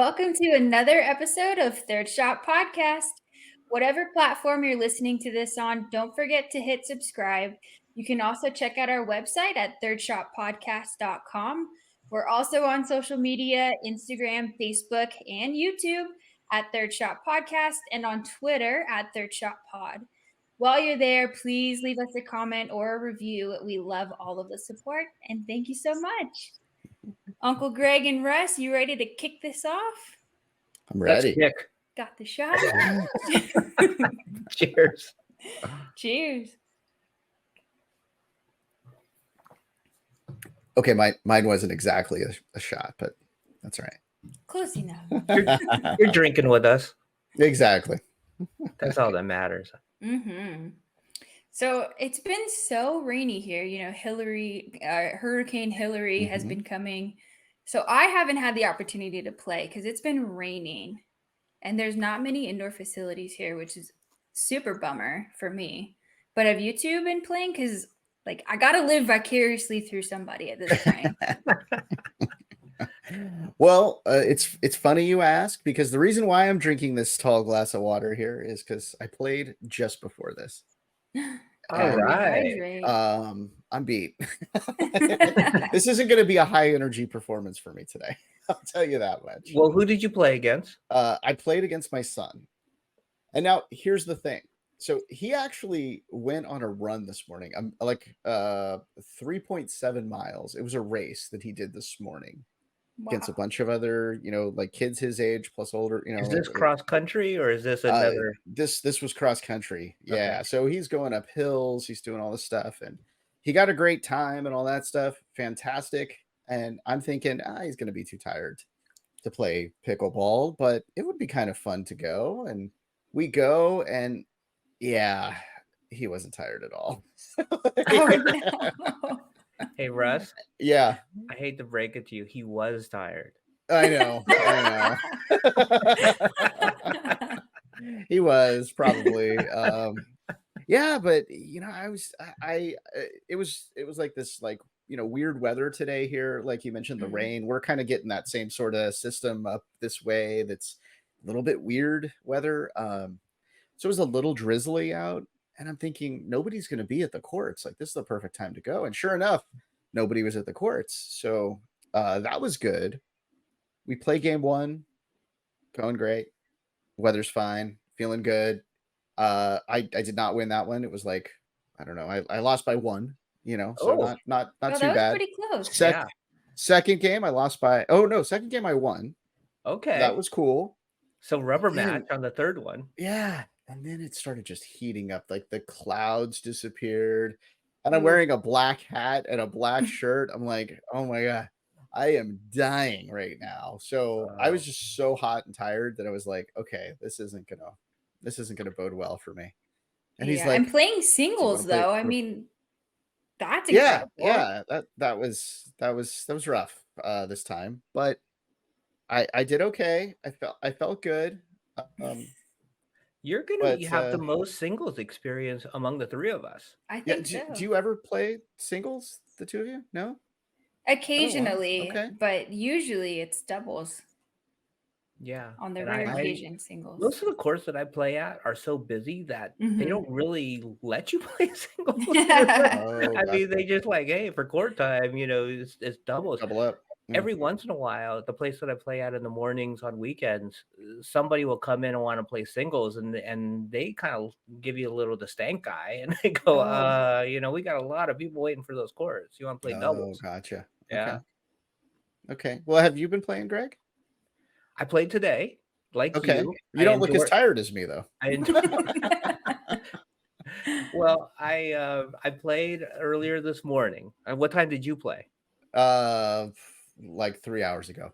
Welcome to another episode of Third Shot Podcast. Whatever platform you're listening to this on, don't forget to hit subscribe. You can also check out our website at thirdshotpodcast.com. We're also on social media, Instagram, Facebook, and YouTube at Third Shot Podcast and on Twitter at Third Shot Pod. While you're there, please leave us a comment or a review. We love all of the support, and thank you so much. Uncle Greg and Russ, you ready to kick this off? I'm ready. Let's kick. Got the shot. Cheers. Cheers. Okay, mine wasn't exactly a shot, but that's all right. Close enough. You're drinking with us. Exactly. That's all that matters. Mm-hmm. So it's been so rainy here. You know, Hurricane Hillary has been coming. So I haven't had the opportunity to play because it's been raining. And there's not many indoor facilities here, which is super bummer for me. But have you two been playing? Because I got to live vicariously through somebody at this point. Well, it's funny you ask, because the reason why I'm drinking this tall glass of water here is because I played just before this. All right. I'm beat. This isn't going to be a high energy performance for me today. I'll tell you that much. Well, who did you play against? I played against my son. And now here's the thing. So he actually went on a run this morning. I'm 3.7 miles. It was a race that he did this morning against a bunch of other, kids his age plus older. Is this cross country or is this another? This was cross country. Yeah. Okay. So he's going up hills. He's doing all this stuff, and he got a great time and all that stuff. Fantastic. And I'm thinking, he's going to be too tired to play pickleball, but it would be kind of fun to go. And we go, and yeah, he wasn't tired at all. Oh, no. Hey, Russ. Yeah. I hate to break it to you. He was tired. I know. He was probably. Yeah, but it was like this, weird weather today here. Like you mentioned, the rain. We're kind of getting that same sort of system up this way. That's a little bit weird weather. So it was a little drizzly out, and I'm thinking nobody's going to be at the courts. Like, this is the perfect time to go. And sure enough, nobody was at the courts. So that was good. We play game one, going great. Weather's fine, feeling good. I did not win that one. It was like, I don't know. I lost by one, so not too that bad. Was pretty close. Second game I lost by. Oh no, second game I won. Okay, that was cool. So rubber match on the third one. Yeah, and then it started just heating up. Like, the clouds disappeared, and I'm wearing a black hat and a black shirt. I'm like, oh my god, I am dying right now. So I was just so hot and tired that I was like, okay, this isn't gonna bode well for me. And he's like, I'm playing singles though. I mean, that's incredible. Yeah. That was rough this time, but I did okay. I felt good. You're gonna have the most singles experience among the three of us. I think so. Do you ever play singles, the two of you? No? Occasionally, Okay. but usually it's doubles. Yeah. On the rare occasion, singles. Most of the courts that I play at are so busy that they don't really let you play singles. I mean, they just hey, for court time, it's doubles. Double up. Every once in a while, the place that I play at in the mornings on weekends, somebody will come in and want to play singles, and they kind of give you a little the stank eye, and they go, we got a lot of people waiting for those courts. You want to play doubles? Oh, gotcha. Yeah. Okay. Well, have you been playing, Greg? I played today. You don't look as tired as me, though. Well, I played earlier this morning. What time did you play? Like 3 hours ago.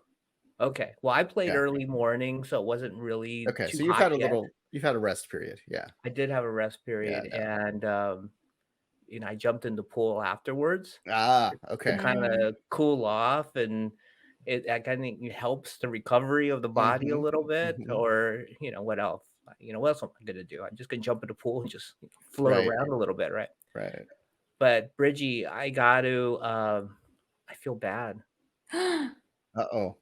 Okay. Well, I played early morning, so it wasn't really okay. Too so you've had a rest period. Yeah. I did have a rest period, and I jumped in the pool afterwards. Okay. To kind of cool off, and it kind of helps the recovery of the body a little bit. Or what else? What else am I gonna do? I'm just gonna jump in the pool and just float around a little bit, right? Right. But Bridgie, I got to. I feel bad. Uh-oh.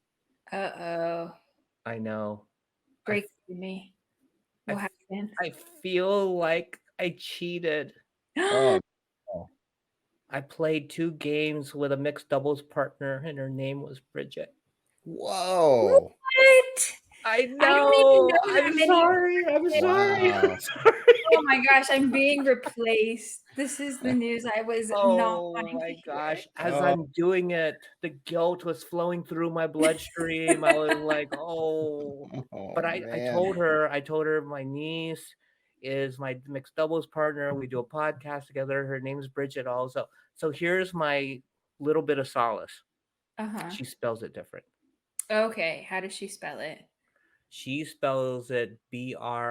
I know. I Break to me. I What f- happened? I feel like I cheated. Oh, no. I played 2 games with a mixed doubles partner, and her name was Bridget. Whoa. What? I I don't even know. know that I'm many sorry. I'm sorry. I'm Wow. sorry. Oh my gosh, I'm being replaced. This is the news I was not Oh wanting to my hear. gosh. As Oh, I'm doing it, the guilt was flowing through my bloodstream. I was like, oh. oh But man. I told her my niece is my mixed doubles partner. We do a podcast together. Her name's Bridget also. So here's my little bit of solace. Uh-huh. She spells it different. Okay, how does she spell it? She spells it Bridget.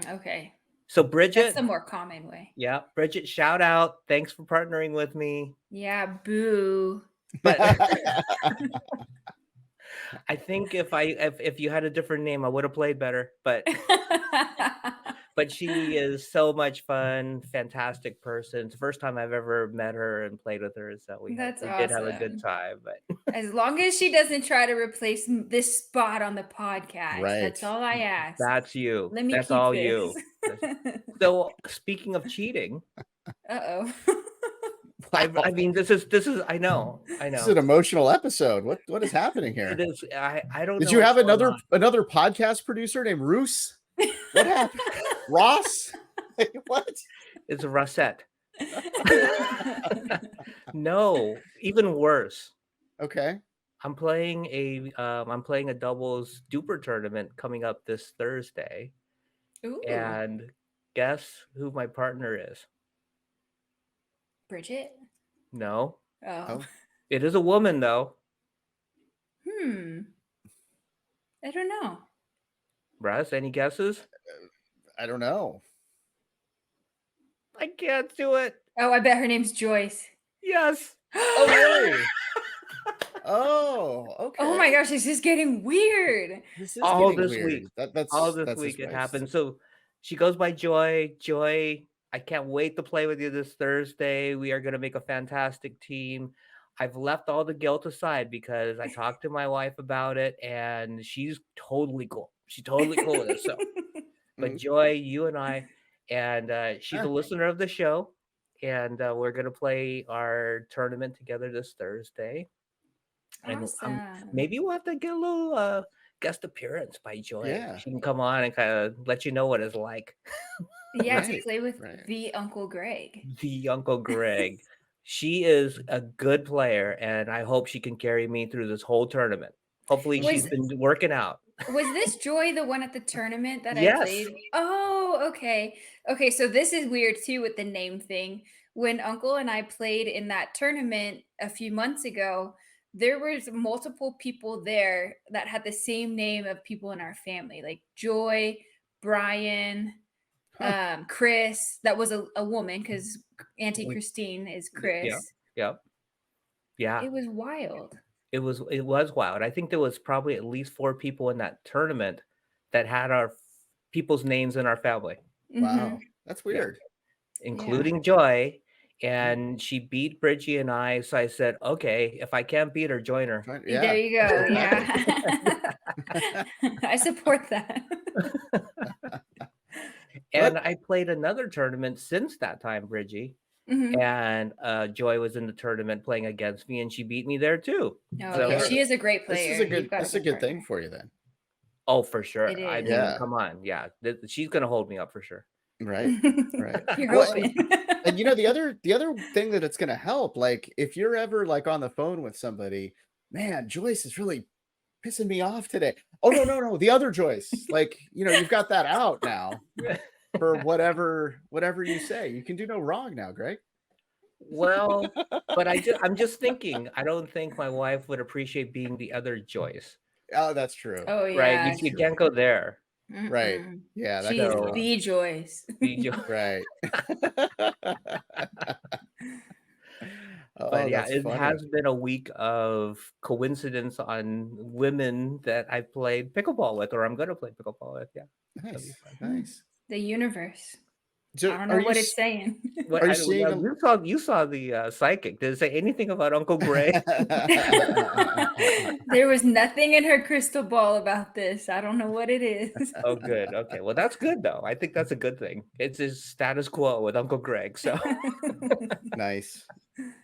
Okay. So That's Bridget, the more common way. yeah, Bridget, shout out. Thanks for partnering with me. Yeah, boo. But I think if you had a different name, I would have played better. But she is so much fun, fantastic person. It's the first time I've ever met her and played with her, so That's we did have a good awesome. time. But As long as she doesn't try to replace this spot on the podcast, Right. that's all I ask. that's you. Let me That's keep all this. you. So speaking of cheating, Uh-oh. Wow. I mean this is I know. This is an emotional episode. What is happening It here? is. I don't Did know you what's have going on. another podcast producer named Roos? What happened? Ross? What? It's a Russette. No, even worse. Okay. I'm playing a doubles duper tournament coming up this Thursday, Ooh, and guess who my partner is? Bridget? No, Oh. Oh. it is a woman though. I don't know. Russ, any guesses? I don't know. I can't do it. Oh, I bet her name's Joyce. Yes. Oh, really? Oh, okay. Oh my gosh, this is getting weird. This is All getting this weird. week. That's All this his week it wife's. happened. So she goes by Joy. Joy, I can't wait to play with you this Thursday. We are going to make a fantastic team. I've left all the guilt aside because I talked to my wife about it and she's totally cool. She's totally cool with it. So, but Joy, you and I, and she's a listener of the show, and we're going to play our tournament together this Thursday. And Awesome. maybe we'll have to get a little guest appearance by Joy. Yeah. She can come on and kind of let you know what it's like. Yeah, to Right, play with right. the Uncle Greg. The Uncle Greg. She is a good player, and I hope she can carry me through this whole tournament. Hopefully, she's been working out. Was this Joy the one at the tournament that I Yes. played? Oh, okay. Okay, so this is weird too with the name thing. When Uncle and I played in that tournament a few months ago, there was multiple people there that had the same name of people in our family, like Joy, Brian, Huh. Chris. That was a woman because Auntie We- Christine is Yeah. Chris. Yeah. It was wild. It was wild. I think there was probably at least 4 people in that tournament that had our people's names in our family, Wow. That's weird. including Joy. And she beat Bridgie and I. So I said, okay, if I can't beat her, join her. Yeah. There you go. Exactly. Yeah. I support that. And I played another tournament since that time, Bridgie. Mhm. And Joy was in the tournament playing against me, and she beat me there too. Oh, So- yeah, she is a great player. This is a You've good got this is a good thing partner. for you then. Oh, for sure. It I is. mean, Yeah. come on. Yeah. She's going to hold me up for sure. Right. Right. You're Well, hoping. And you know, the other thing that it's going to help, like if you're ever like on the phone with somebody, man, Joyce is really pissing me off today. Oh no, the other Joyce. Like, you know, you've got that out now for whatever you say. You can do no wrong now, Greg. Well, but I'm just thinking, I don't think my wife would appreciate being the other Joyce. Oh, that's true. Oh, Right? yeah. You can't go there. Right. Mm-mm. Yeah, that's She's true. the Joyce. The Jo- Right. Oh, But yeah, that's it funny. has been a week of coincidence on women that I played pickleball with, or I'm going to play pickleball with. Yeah. Nice. fun. Nice. The universe. So I don't are know you what it's saying. What are you seeing them? you saw the psychic? Did it say anything about Uncle Greg? There was nothing in her crystal ball about this. I don't know what it is. Oh, good. Okay, well, that's good though. I think that's a good thing. It's his status quo with Uncle Greg. So Nice.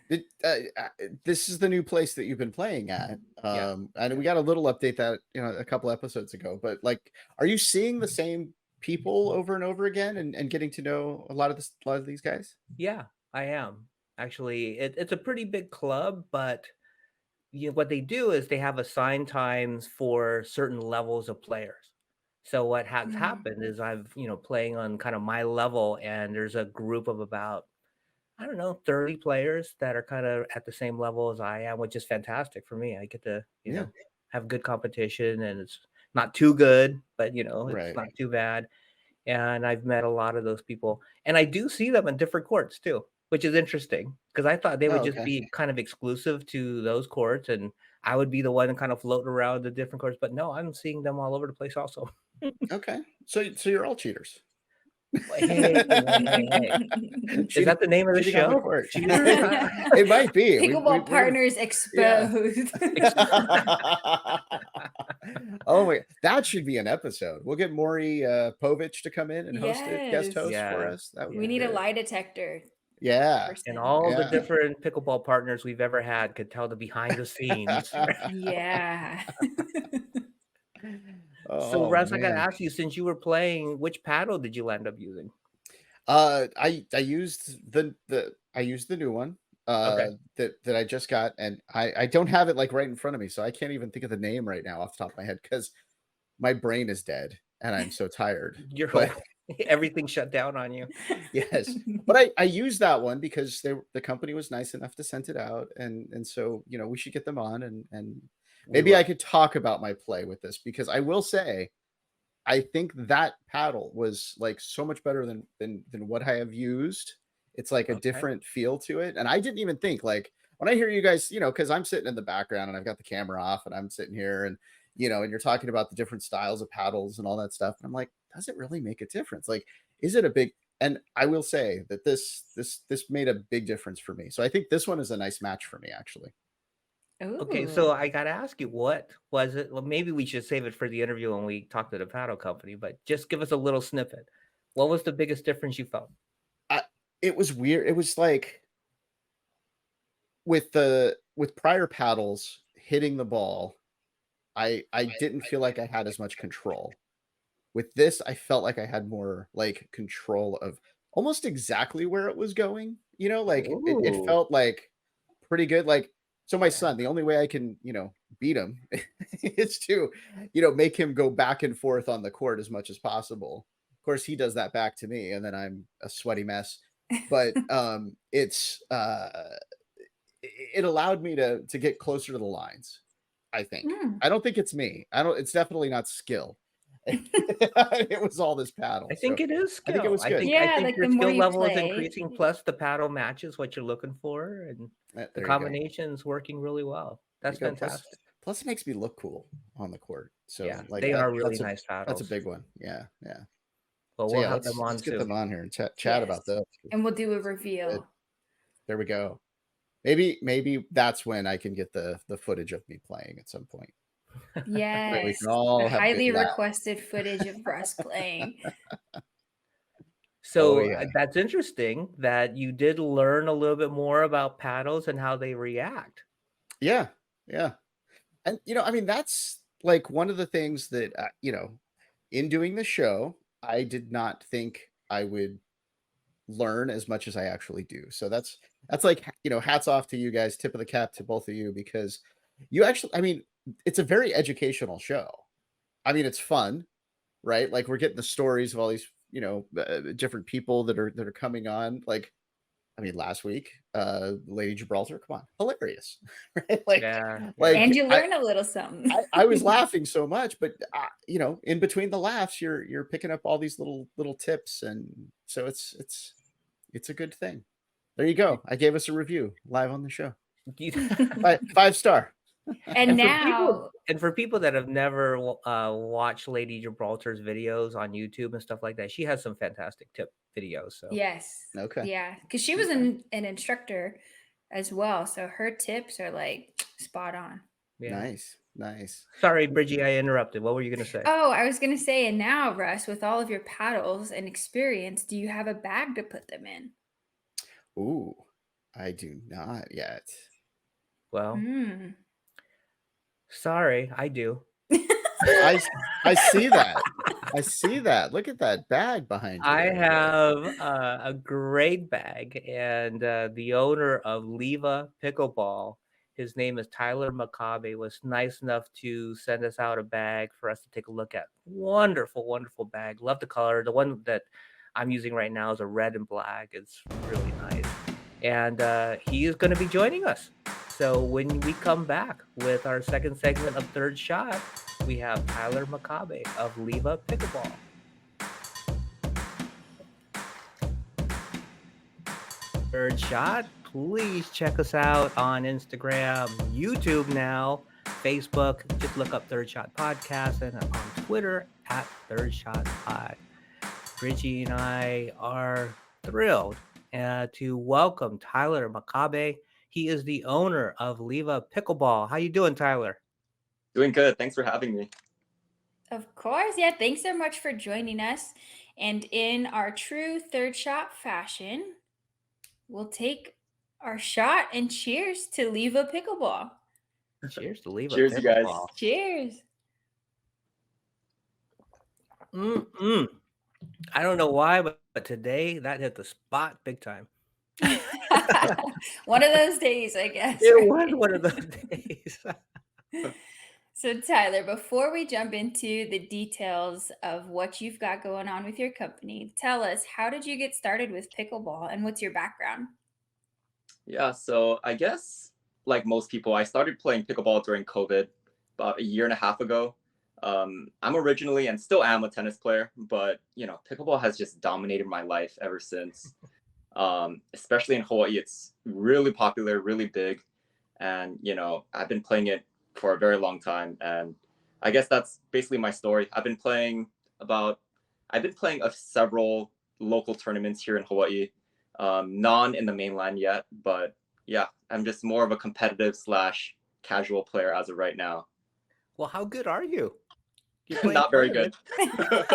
This is the new place that you've been playing at. yeah, And we got a little update that a couple episodes ago. But like, are you seeing the same people over and over again, and getting to know a lot of these guys? yeah, I am actually. It's a pretty big club, but what they do is they have assigned times for certain levels of players. So what has Mm. happened is I've playing on kind of my level, and there's a group of about I don't know 30 players that are kind of at the same level as I am, which is fantastic for me. I get to Yeah. have good competition, and it's not too good, but it's Right. not too bad. And I've met a lot of those people, and I do see them in different courts too, which is interesting because I thought they would Oh, just okay. be kind of exclusive to those courts, and I would be the one kind of floating around the different courts. But no, I'm seeing them all over the place also. Okay. So you're all cheaters. Hey, hey, hey, hey. Is cheating, that the name of the cheating on the show? court. Cheaters? It might be. Pickleball We're gonna. partners Yeah. exposed. Oh my, that should be an episode. We'll get Maury Povich to come in and host it, guest Yes. host for Yeah, us. That would We be need a great. lie detector Yeah. and person. all the Yeah. different pickleball partners we've ever had could tell the behind the scenes. Yeah. So, Oh Russ, I gotta man. ask you, since you were playing, which paddle did you end up using? I used the new one Okay. that I just got, and I don't have it like right in front of me, so I can't even think of the name right now off the top of my head because my brain is dead and I'm so tired. Your whole But everything shut down on you. yes, but I used that one because the company was nice enough to send it out, and so we should get them on, and We maybe I will. could talk about my play with this because I will say I think that paddle was like so much better than what I have used. It's like a Okay. different feel to it, and I didn't even think like when I hear you guys, because I'm sitting in the background and I've got the camera off and I'm sitting here and and you're talking about the different styles of paddles and all that stuff, and I'm like, does it really make a difference? Like, is it a big? And I will say that this made a big difference for me. So I think this one is a nice match for me, actually. Okay, Ooh. so I gotta ask you, what was it? Well, maybe we should save it for the interview when we talk to the paddle company, but just give us a little snippet. What was the biggest difference you felt? I, it was weird. It was like with prior paddles hitting the ball, I didn't feel like I had as much control. With this, I felt like I had more like control of almost exactly where it was going. Like it Ooh. felt like pretty good. Like, so my Yeah. son, the only way I can, beat him is to, make him go back and forth on the court as much as possible. Of course, he does that back to me, and then I'm a sweaty mess. But it allowed me to get closer to the lines, I think. Mm. I don't think it's me. I don't It's definitely not skill. It was all this paddle. I So think it is I think it skill. was I good. think I Yeah, think like your the more skill you level is play. increasing, plus the paddle matches what you're looking for, and the There you go. combination's working really well. There That's you go. Plus, fantastic. plus it makes me look cool on the court. Yeah, So like they are really that's a nice that's a paddles. big one. Yeah, yeah. But So we'll yeah, have them let's on get them soon. on here and chat Yes. about those. And we'll do a Good. reveal. There we go. Maybe that's when I can get the footage of me playing at some point. Right, we Yes. can The all have a big highly laugh. requested footage of Russ playing. Oh So yeah. that's interesting that you did learn a little bit more about paddles and how they react. Yeah. Yeah. And I mean, that's like one of the things that in doing the show, I did not think I would learn as much as I actually do. So that's like, hats off to you guys, tip of the cap to both of you, because you actually, I mean, it's a very educational show. I mean, it's fun, right? Like, we're getting the stories of all these, different people that are coming on. Like, I mean, last week, Lady Gibraltar, come on, hilarious, right? Yeah, yeah. And Like you learn a little something. I was laughing so much, but in between the laughs, you're picking up all these little tips, and so it's a good thing. There you go. I gave us a review live on the show. You- 5 star. And and now, for people that have never watched Lady Gibraltar's videos on YouTube and stuff like that, she has some fantastic videos. So Yes. Okay. Yeah, because she was an instructor as well, so her tips are like spot on. yeah. Nice. Nice. Sorry, Bridgie, I interrupted. What were you gonna say? Oh, I was gonna say, and now, Russ, with all of your paddles and experience, do you have a bag to put them in? Ooh, I do not yet. Well, Mm. sorry, I do. I I see that. I see that. Look at that bag behind you I there. have a great bag, and the owner of Leva Pickleball, his name is Tyler Makabe, was nice enough to send us out a bag for us to take a look at. Wonderful, wonderful bag. Love the color. The one that I'm using right now is a red and black. It's really nice. And he is going to be joining us. So when we come back with our second segment of Third Shot, we have Tyler Makabe of Leva Pickleball. Third Shot. Please check us out on Instagram, YouTube now, Facebook. Just look up Third Shot Podcast, and on Twitter at Third Shot Pod. Bridgie and I are thrilled to welcome Tyler Makabe. He is the owner of Leva Pickleball. How you doing, Tyler? Doing good. Thanks for having me. Of course. Yeah, thanks so much for joining us. And in our true third shot fashion, we'll take our shot and cheers to Leva Pickleball. Cheers to Leva Cheers, you guys. Pickleball. Cheers. Mm-mm. I don't know why, but today that hit the spot big time. One of those days, I guess. It right? was one of those days. So, Tyler, before we jump into the details of what you've got going on with your company, tell us, how did you get started with pickleball and what's your background? Yeah, so I guess like most people, I started playing pickleball during COVID about a year and a half ago. I'm originally and still am a tennis player, but pickleball has just dominated my life ever since. Especially in Hawaii, it's really popular, really big, and I've been playing it for a very long time. And I guess that's basically my story. I've been playing several local tournaments here in Hawaii, none in the mainland yet, but yeah, I'm just more of a competitive / casual player as of right now. Well, how good are you? You're playing Not very good, tournaments.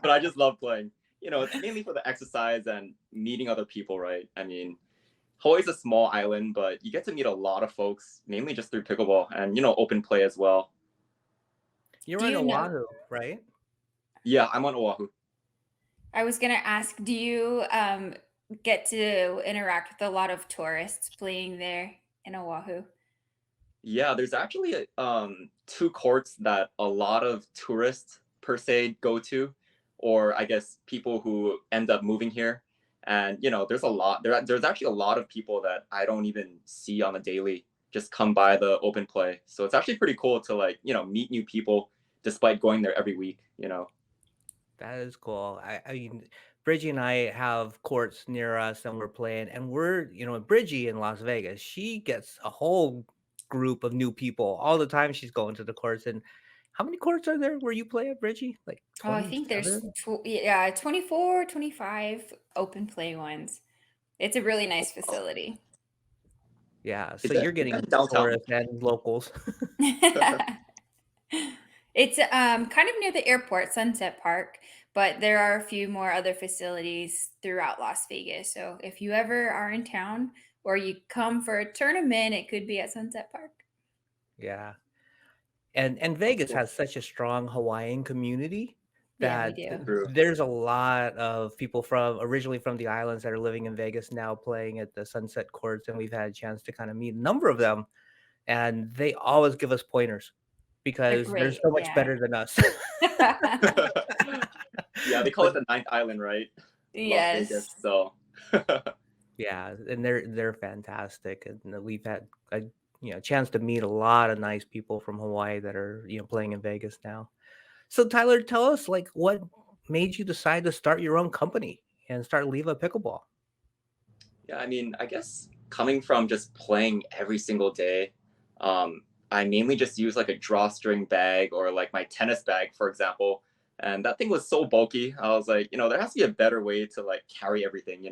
but I just love playing. It's mainly for the exercise and meeting other people, right? I mean, Hawaii's a small island, but you get to meet a lot of folks, mainly just through pickleball and open play as well. You're Do on you know? Oahu, right? Yeah, I'm on Oahu. I was going to ask, do you get to interact with a lot of tourists playing there in Oahu? Yeah, there's actually two courts that a lot of tourists per se go to, or I guess people who end up moving here. And there's actually a lot of people that I don't even see on the daily just come by the open play. So it's actually pretty cool to meet new people despite going there every week. That is cool. I mean, Bridgie and I have courts near us, and we're playing, and Bridgie in Las Vegas, she gets a whole group of new people all the time. She's going to the courts. And how many courts are there where you play at, Bridgie? Like Oh, I think there's 27? 24, 25 open play ones. It's a really nice facility. Yeah, Is so that you're getting downtown? tourists and locals. It's kind of near the airport, Sunset Park, but there are a few more other facilities throughout Las Vegas. So if you ever are in town or you come for a tournament, it could be at Sunset Park. Yeah. And Vegas Cool. has such a strong Hawaiian community Yeah, we that do. True. there's a lot of people originally from the islands that are living in Vegas now playing at the Sunset Courts, and we've had a chance to kind of meet a number of them, and they always give us pointers They're because they're great. so much Yeah. better than us. Yeah, they call it the ninth island, right? Las Vegas. Yes. So Yeah, and they're fantastic, and we've had a chance to meet a lot of nice people from Hawaii that are playing in Vegas now. So Tyler, tell us like what made you decide to start your own company and start Leva Pickleball? yeah, I mean, I guess coming from just playing every single day, I mainly just use like a drawstring bag or like my tennis bag, for example, And that thing was so bulky. I was like, there has to be a better way to like carry everything,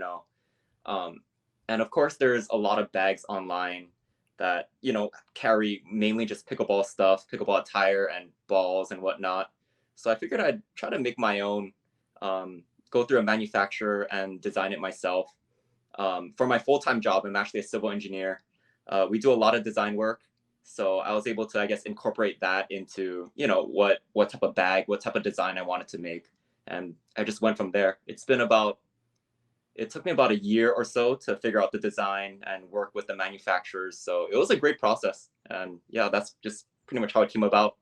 Um, and of course, there's a lot of bags online that, carry mainly just pickleball stuff, pickleball attire and balls and whatnot. So I figured I'd try to make my own, go through a manufacturer and design it myself. For my full-time job, I'm actually a civil engineer. We do a lot of design work. So I was able to, I guess, incorporate that into, what type of bag, what type of design I wanted to make. And I just went from there. It took me about a year or so to figure out the design and work with the manufacturers. So it was a great process. And yeah, that's just pretty much how it came about.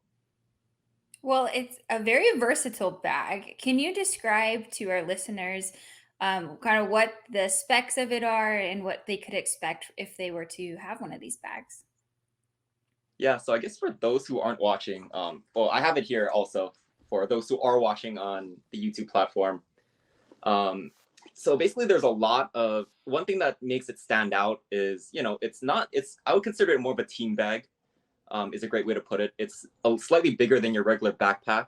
Well, it's a very versatile bag. Can you describe to our listeners kind of what the specs of it are and what they could expect if they were to have one of these bags? Yeah, so I guess for those who aren't watching, well, I have it here also for those who are watching on the YouTube platform. So basically, there's a lot of one thing that makes it stand out is, I would consider it more of a team bag, is a great way to put it. It's slightly bigger than your regular backpack,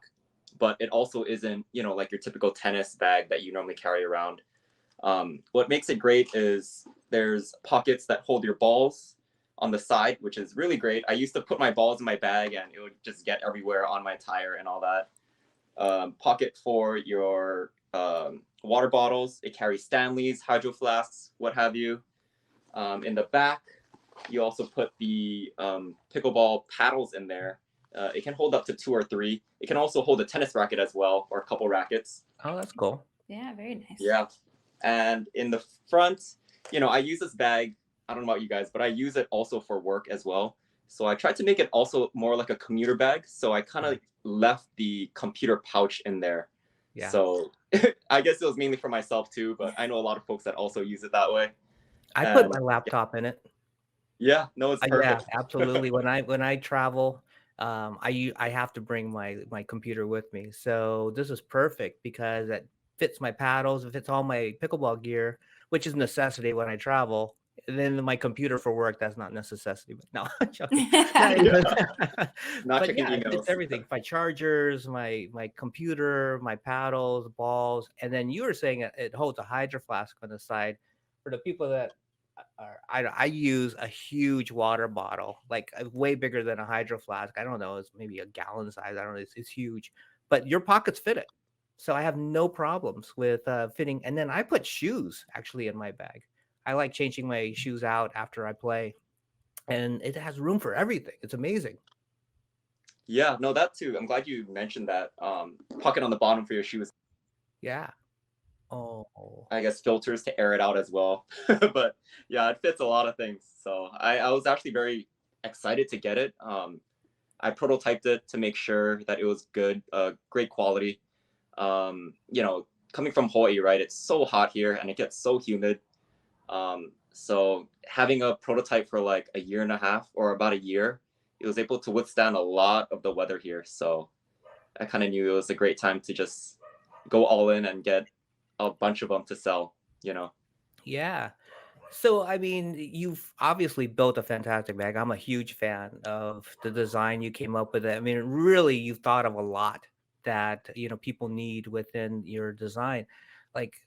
but it also isn't, like your typical tennis bag that you normally carry around. What makes it great is there's pockets that hold your balls on the side, which is really great. I used to put my balls in my bag and it would just get everywhere on my tire and all that. Pocket for your water bottles. It carries Stanleys, hydro flasks, what have you. In the back, you also put the pickleball paddles in there. It can hold up to 2 or 3. It can also hold a tennis racket as well, or a couple rackets. Oh, that's cool. Yeah, very nice. Yeah. And in the front, I use this bag. I don't know about you guys, but I use it also for work as well. So I tried to make it also more like a commuter bag. So I kind of left the computer pouch in there. Yeah. So I guess it was mainly for myself too, but I know a lot of folks that also use it that way. I put my laptop in it. Yeah, no, it's perfect. Yeah, absolutely. When I travel, I have to bring my computer with me. So this is perfect because it fits my paddles, it fits all my pickleball gear, which is a necessity when I travel. And then my computer for work, that's not necessity. But no, I'm joking. Not even. Not But checking yeah, it fits emails. everything. My chargers, my computer, my paddles, balls, and then you were saying it holds a hydro flask on the side. For the people that I use a huge water bottle, like way bigger than a hydro flask. I don't know, it's maybe a gallon size. I don't know, it's huge, but your pockets fit it. So I have no problems with fitting. And then I put shoes actually in my bag. I like changing my shoes out after I play, and it has room for everything. It's amazing. Yeah, no, that too. I'm glad you mentioned that. Pocket on the bottom for your shoes. Yeah. Oh. I guess filters to air it out as well. But yeah, it fits a lot of things. So I was actually very excited to get it. I prototyped it to make sure that it was good, great quality. Coming from Hawaii, right? It's so hot here and it gets so humid. So having a prototype for like a year and a half or about a year, it was able to withstand a lot of the weather here. So I kind of knew it was a great time to just go all in and get a bunch of them to sell, Yeah. So, I mean, you've obviously built a fantastic bag. I'm a huge fan of the design you came up with. I mean, really, you've thought of a lot that, people need within your design. Like,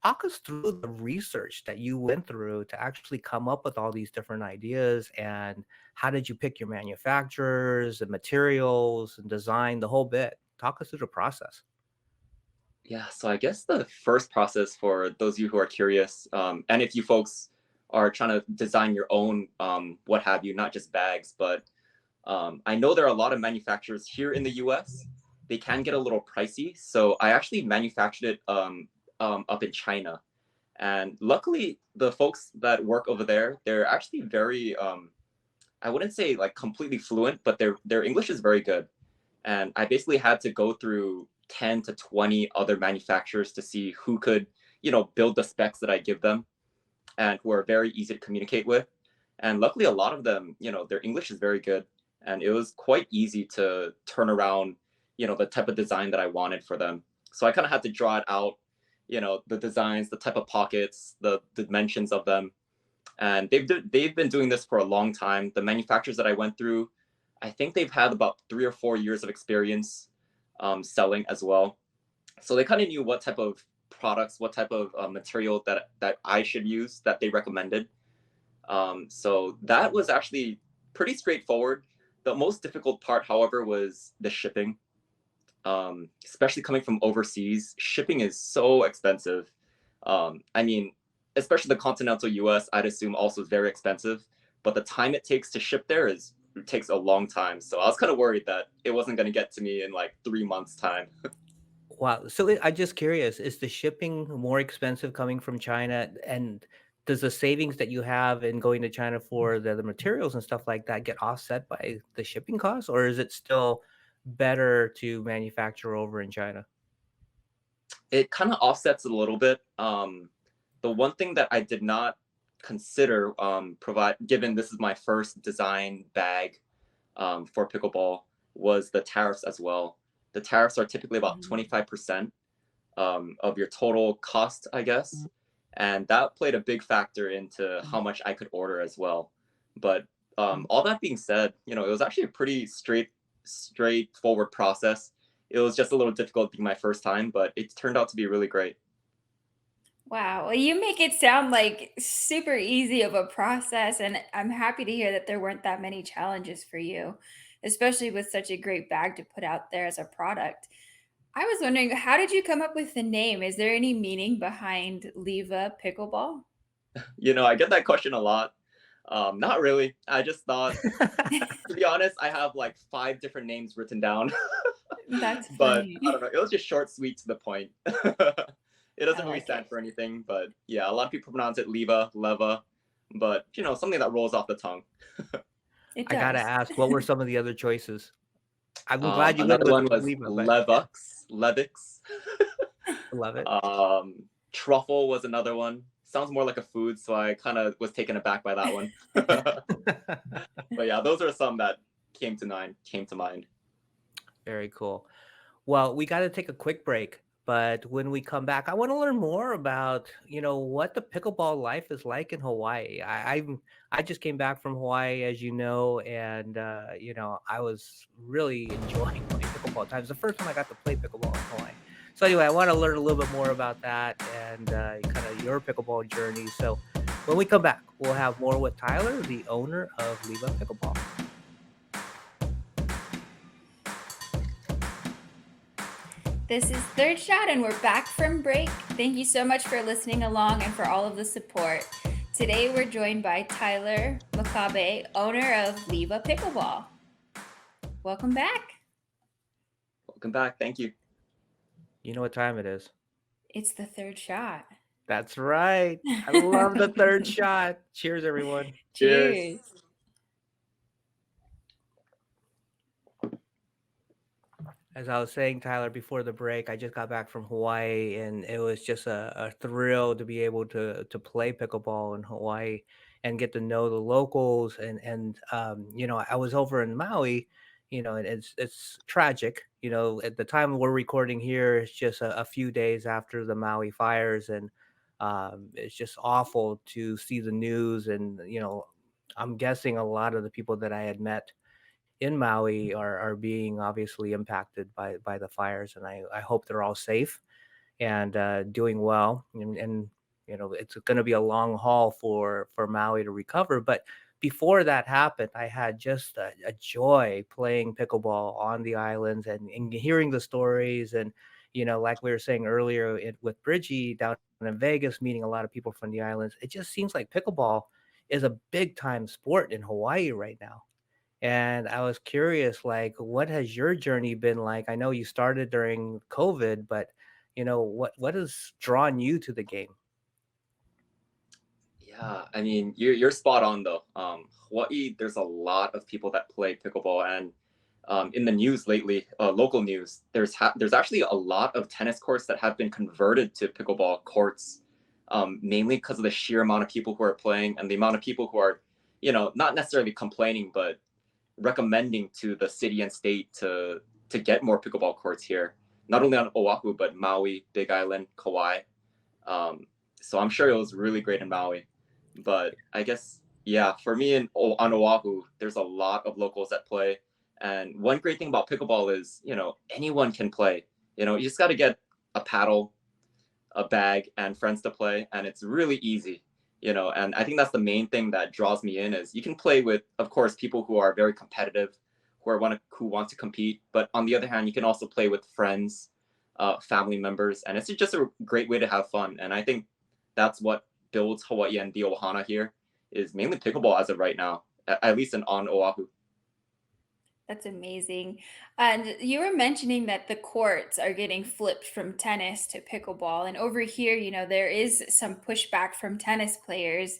talk us through the research that you went through to actually come up with all these different ideas, and how did you pick your manufacturers and materials and design the whole bit? Talk us through the process. Yeah, so I guess the first process for those of you who are curious, and if you folks are trying to design your own, what have you, not just bags, but I know there are a lot of manufacturers here in the US. They can get a little pricey. So I actually manufactured it up in China. And luckily, the folks that work over there, they're actually very, I wouldn't say like completely fluent, but their English is very good. And I basically had to go through 10 to 20 other manufacturers to see who could, build the specs that I give them and who are very easy to communicate with. And luckily, a lot of them, their English is very good. And it was quite easy to turn around, the type of design that I wanted for them. So I kind of had to draw it out, the designs, the type of pockets, the dimensions of them. And they've been doing this for a long time. The manufacturers that I went through, I think they've had about 3 or 4 years of experience. selling as well. So they kind of knew what type of products, what type of material that I should use that they recommended. So that was actually pretty straightforward. The most difficult part, however, was the shipping. Especially coming from overseas, shipping is so expensive. I mean, especially the continental US, I'd assume also is very expensive, but the time it takes to ship there it takes a long time. So I was kind of worried that it wasn't going to get to me in like 3 months time. Wow. So I'm just curious, is the shipping more expensive coming from China? And does the savings that you have in going to China for the materials and stuff like that get offset by the shipping costs, or is it still better to manufacture over in China? It kind of offsets a little bit. The one thing that I did not consider provide, given this is my first design bag for pickleball, was the tariffs as well. The tariffs are typically about 25% of your total cost, I guess. And that played a big factor into how much I could order as well. But all that being said, it was actually a pretty straightforward process. It was just a little difficult being my first time, but it turned out to be really great. Wow. Well, you make it sound like super easy of a process, and I'm happy to hear that there weren't that many challenges for you, especially with such a great bag to put out there as a product. I was wondering, how did you come up with the name? Is there any meaning behind Leva Pickleball? I get that question a lot. Not really. I just thought, to be honest, I have like 5 different names written down, That's but funny. I don't know. It was just short, sweet, to the point. It I doesn't really like stand it. for anything, but yeah, a lot of people pronounce it Leva, but something that rolls off the tongue. It I gotta does. ask, what were some of the other choices? I'm glad you went Another with one was Leva, but yeah, Levix. I love it. Truffle was another one. Sounds more like a food, so I kind of was taken aback by that one. But yeah, those are some that came to mind. Very cool. Well, we got to take a quick break, but when we come back, I want to learn more about, what the pickleball life is like in Hawaii. I just came back from Hawaii, as you know, and I was really enjoying playing pickleball times. The first time I got to play pickleball in Hawaii. So anyway, I want to learn a little bit more about that and kind of your pickleball journey. So when we come back, we'll have more with Tyler, the owner of Leva Pickleball. This is Third Shot, and we're back from break. Thank you so much for listening along and for all of the support. Today, we're joined by Tyler Makabe, owner of Leva Pickleball. Welcome back. Welcome back. Thank you. You know what time it is? It's the third shot. That's right. I love the third shot. Cheers, everyone. Cheers. As I was saying, Tyler, before the break, I just got back from Hawaii, and it was just a thrill to be able to play pickleball in Hawaii and get to know the locals. And I was over in Maui, and it's tragic. At the time we're recording here, it's just a few days after the Maui fires, and it's just awful to see the news. And I'm guessing a lot of the people that I had met in Maui are being obviously impacted by the fires, and I hope they're all safe and doing well. And it's going to be a long haul for Maui to recover. But before that happened, I had just a joy playing pickleball on the islands and hearing the stories. And like we were saying earlier, with Bridgie down in Vegas, meeting a lot of people from the islands, it just seems like pickleball is a big time sport in Hawaii right now. And I was curious, like, what has your journey been like? I know you started during COVID, but what has drawn you to the game? Yeah, I mean, you're spot on though. Hawaii, there's a lot of people that play pickleball, and in the news lately, local news, there's actually a lot of tennis courts that have been converted to pickleball courts, mainly because of the sheer amount of people who are playing and the amount of people who are, not necessarily complaining, but recommending to the city and state to get more pickleball courts here, not only on Oahu but Maui, Big Island, Kauai. So I'm sure it was really great in Maui, but I guess yeah, for me on Oahu, there's a lot of locals that play, And one great thing about pickleball is, anyone can play. You just got to get a paddle, a bag, and friends to play, and it's really easy. And I think that's the main thing that draws me in is you can play with, of course, people who are very competitive, who want to compete, but on the other hand, you can also play with friends, family members, and it's just a great way to have fun. And I think that's what builds Hawaii and the Ohana here is mainly pickleball as of right now, at least on Oahu. That's amazing. And you were mentioning that the courts are getting flipped from tennis to pickleball. And over here, there is some pushback from tennis players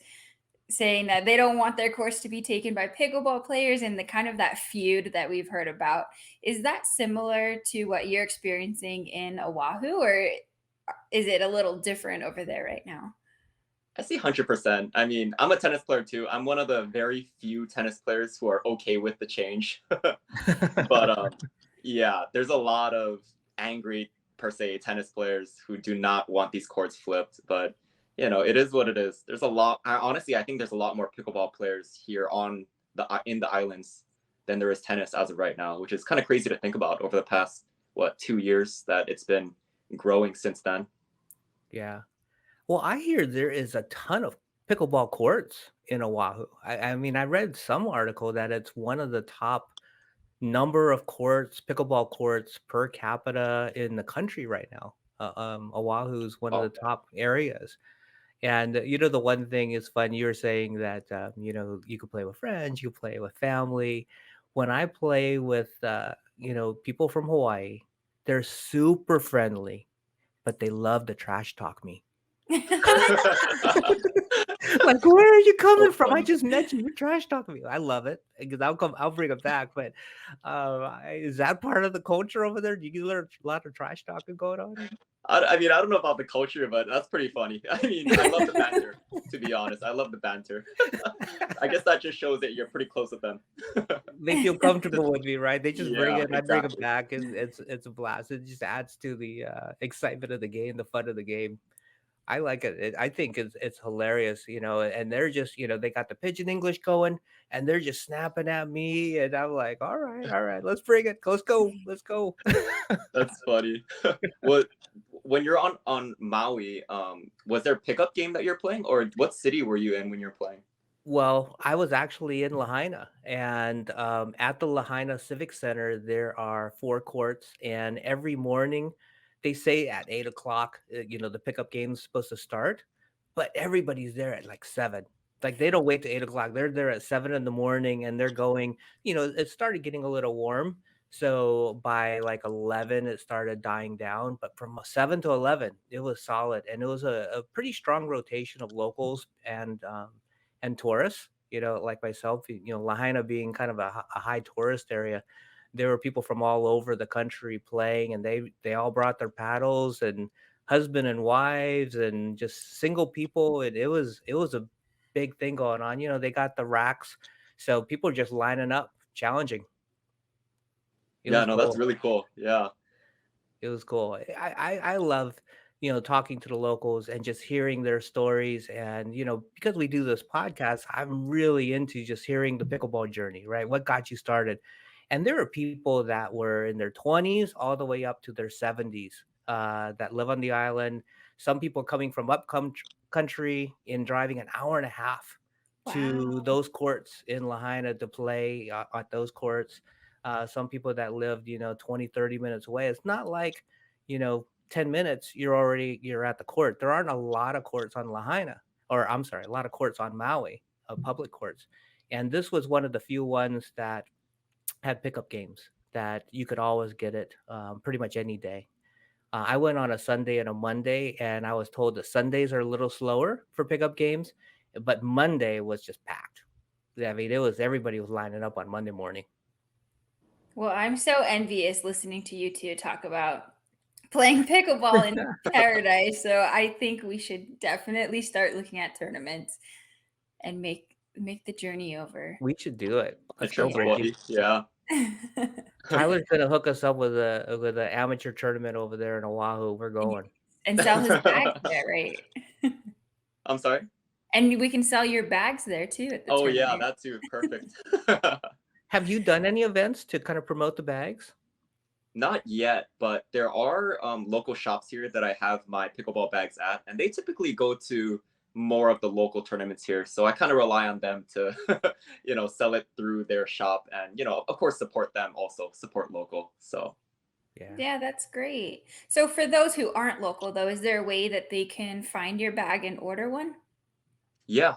saying that they don't want their course to be taken by pickleball players and the kind of that feud that we've heard about. Is that similar to what you're experiencing in Oahu, or is it a little different over there right now? I see 100%. I mean, I'm a tennis player too. I'm one of the very few tennis players who are okay with the change. But yeah, there's a lot of angry, per se, tennis players who do not want these courts flipped. But it is what it is. There's a lot. Honestly, I think there's a lot more pickleball players here in the islands than there is tennis as of right now, which is kind of crazy to think about over the past 2 years that it's been growing since then. Yeah. Well, I hear there is a ton of pickleball courts in Oahu. I mean, I read some article that it's one of the top number of courts, pickleball courts per capita in the country right now. Oahu is one of Oh, the top areas. And the one thing is fun. You were saying that you could play with friends, you play with family. When I play with people from Hawaii, they're super friendly, but they love to trash talk me. Like, where are you coming from? I just met you. You're trash talking me. I love it because I'll bring it back. But is that part of the culture over there? Do you get a lot of trash talking going on? I mean, I don't know about the culture, but that's pretty funny. I mean, I love the banter, to be honest. I love the banter. I guess that just shows that you're pretty close with them. They feel comfortable with me, right? They just bring Yeah, it, I bring it exactly. back. It's a blast. It just adds to the excitement of the game, the fun of the game. I like it. I think it's hilarious, and they're just, they got the pigeon English going and they're just snapping at me. And I'm like, all right, let's bring it. Let's go. Let's go. That's funny. What when you're on Maui, was there a pickup game that you're playing, or what city were you in when you're playing? Well, I was actually in Lahaina, and at the Lahaina Civic Center, there are 4 courts, and every morning they say at 8 o'clock, the pickup game's supposed to start, but everybody's there at like 7. Like they don't wait to 8 o'clock. They're there at 7 in the morning, and they're going. It started getting a little warm, so by like 11, it started dying down. But from 7 to 11, it was solid, and it was a pretty strong rotation of locals and tourists, like myself, Lahaina being kind of a high tourist area. There were people from all over the country playing, and they all brought their paddles and husband and wives and just single people. And it was a big thing going on. They got the racks, so people are just lining up, challenging. It Yeah, was no, that's cool. really cool. Yeah. It was cool. I love, talking to the locals and just hearing their stories. And, because we do this podcast, I'm really into just hearing the pickleball journey, right? What got you started? And there are people that were in their 20s all the way up to their 70s that live on the island. Some people coming from country in driving an hour and a half to Wow. those courts in Lahaina to play at those courts. Some people that lived 20, 30 minutes away. It's not like 10 minutes you're at the court. There aren't a lot of courts on Lahaina, or I'm sorry, a lot of courts on Maui, public courts. And this was one of the few ones that had pickup games that you could always get it pretty much any day. I went on a Sunday and a Monday, and I was told that Sundays are a little slower for pickup games, but Monday was just packed. I mean, everybody was lining up on Monday morning. Well, I'm so envious listening to you two talk about playing pickleball in paradise. So I think we should definitely start looking at tournaments and make the journey over. We should do it. A Let's go, trip to Yeah. Bridgie. Hawaii. Yeah. Tyler's gonna hook us up with an amateur tournament over there in Oahu. We're going. And sell his bags there, right? I'm sorry. And we can sell your bags there too at the Oh yeah, tournament. that too. Perfect. Have you done any events to kind of promote the bags? Not yet, but there are local shops here that I have my pickleball bags at, and they typically go to more of the local tournaments here. So I kind of rely on them to, sell it through their shop, and of course, support them also, support local. So Yeah. Yeah, that's great. So for those who aren't local though, is there a way that they can find your bag and order one? yeah,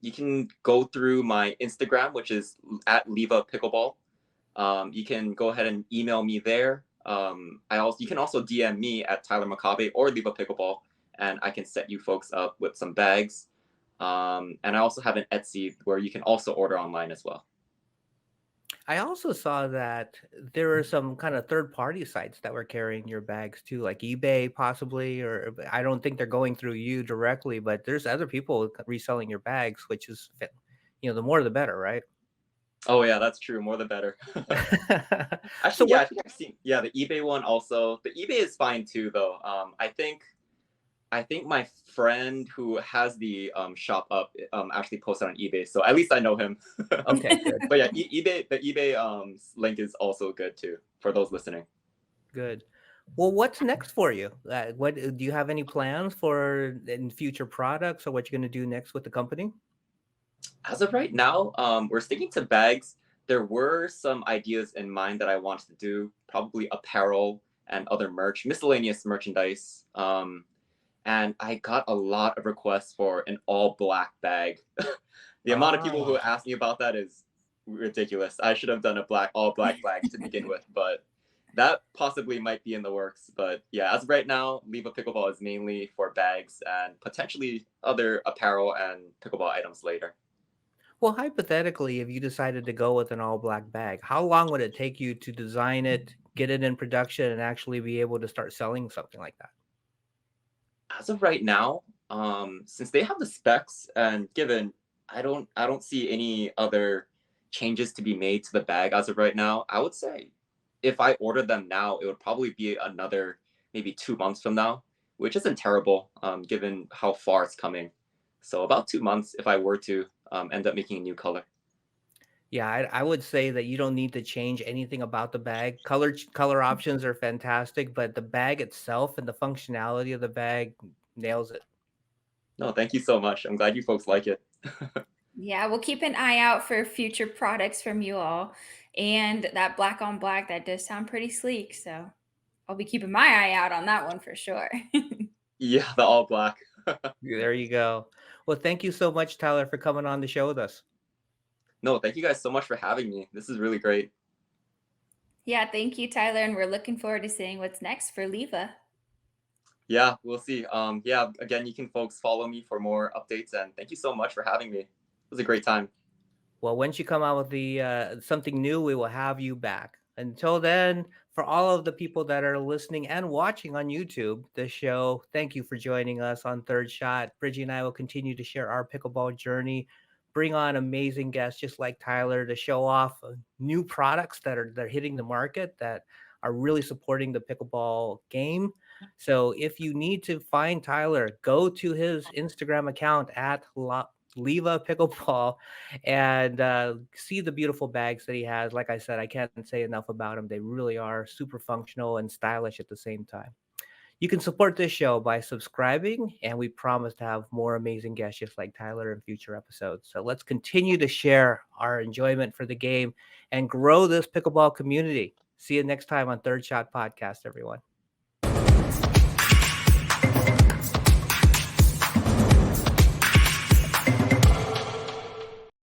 you can go through my Instagram, which is at Leva Pickleball. You can go ahead and email me there. You can also DM me at Tyler Makabe or Leva Pickleball, and I can set you folks up with some bags. And I also have an Etsy where you can also order online as well. I also saw that there are some kind of third-party sites that were carrying your bags too, like eBay possibly, or I don't think they're going through you directly, but there's other people reselling your bags, which is, the more the better, right? Oh yeah, that's true. More the better. So Actually, yeah, I what? think I've seen the eBay one also. The eBay is fine too, though. I think my friend who has the shop up actually posted on eBay, so at least I know him. Okay, good, But yeah, the eBay link is also good too for those listening. good. Well, what's next for you? What do you have any plans for in future products, or what you're going to do next with the company? As of right now, we're sticking to bags. There were some ideas in mind that I wanted to do, probably apparel and other miscellaneous merchandise. And I got a lot of requests for an all black bag. The amount of people who Ah. ask me about that is ridiculous. I should have done a all black bag to begin with, but that possibly might be in the works. But yeah, as of right now, Leva Pickleball is mainly for bags and potentially other apparel and pickleball items later. Well, hypothetically, if you decided to go with an all black bag, how long would it take you to design it, get it in production, and actually be able to start selling something like that? As of right now, since they have the specs and given I don't see any other changes to be made to the bag as of right now, I would say if I ordered them now, it would probably be another maybe 2 months from now, which isn't terrible given how far it's coming. So about 2 months if I were to end up making a new color. Yeah, I would say that you don't need to change anything about the bag. Color options are fantastic, but the bag itself and the functionality of the bag nails it. No, thank you so much. I'm glad you folks like it. Yeah, we'll keep an eye out for future products from you all. And that black on black, that does sound pretty sleek. So I'll be keeping my eye out on that one for sure. Yeah, the all black. There you go. Well, thank you so much, Tyler, for coming on the show with us. No, thank you guys so much for having me. This is really great. Yeah, thank you, Tyler. And we're looking forward to seeing what's next for Leva. Yeah, we'll see. Yeah, again, you can folks follow me for more updates, and thank you so much for having me. It was a great time. Well, once you come out with the something new, we will have you back. Until then, for all of the people that are listening and watching on YouTube, this show, thank you for joining us on Third Shot. Bridgie and I will continue to share our pickleball journey, bring on amazing guests just like Tyler to show off new products that are they're hitting the market that are really supporting the pickleball game. So if you need to find Tyler, go to his Instagram account at Leva Pickleball and see the beautiful bags that he has. Like I said, I can't say enough about them. They really are super functional and stylish at the same time. You can support this show by subscribing, and we promise to have more amazing guests just like Tyler in future episodes. So let's continue to share our enjoyment for the game and grow this pickleball community. See you next time on Third Shot Podcast, everyone.